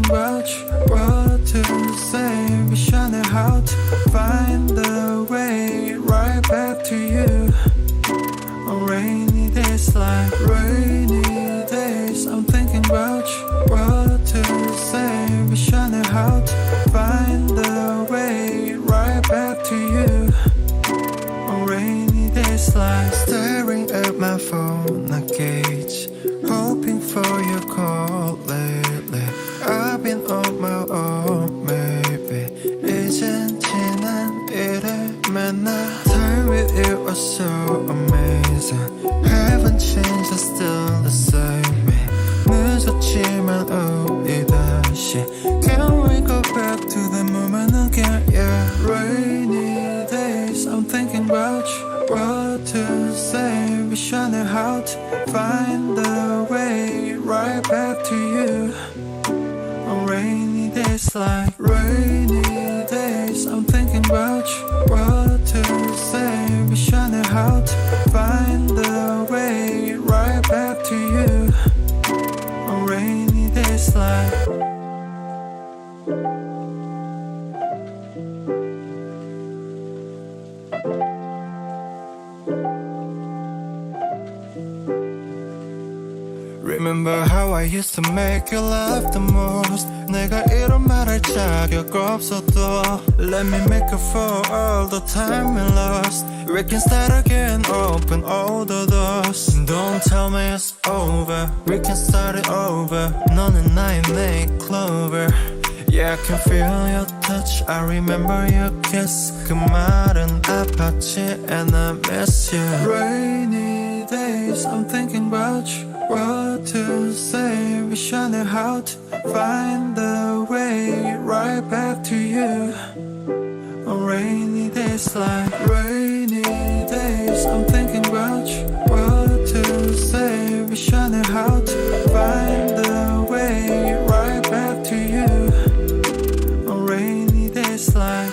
about you, what to say. Wishing how to find the way right back to you. On rainy days like rainy days, I'm thinking about you, what to say. Wishing how to find the way right back to you. On rainy days like staring at my phone, I gauge, hoping for your call lately. I've been on my own, maybe. 이젠 지난 일을 맨날. Time with you was so amazing. Haven't changed, I'm still the same me. 늦었지만 우리 다시. Can we go back to the moment again? Yeah, rainy days, I'm thinking about you, what to say. Wishing how to find the way right back to you. On rainy days like rainy days, I'm thinking about you, what to say. Wishing how to find the way right back to you. On rainy days like Remember how I used to make you laugh the most. 내가 이런 말할 자격 없어도 Let me make up for all the time we lost. We can start again, open all the doors. Don't tell me it's over, we can start it over. 너는 나의 nail clover. Yeah, I can feel your touch, I remember your kiss. 그 말은 아팠지 and I miss you. Rainy days, I'm thinking about you, what to say. Wishing how to find the way right back to you. On rainy days like rainy days, I'm thinking about you, what to say. Wishing how to find the way right back to you. On rainy days like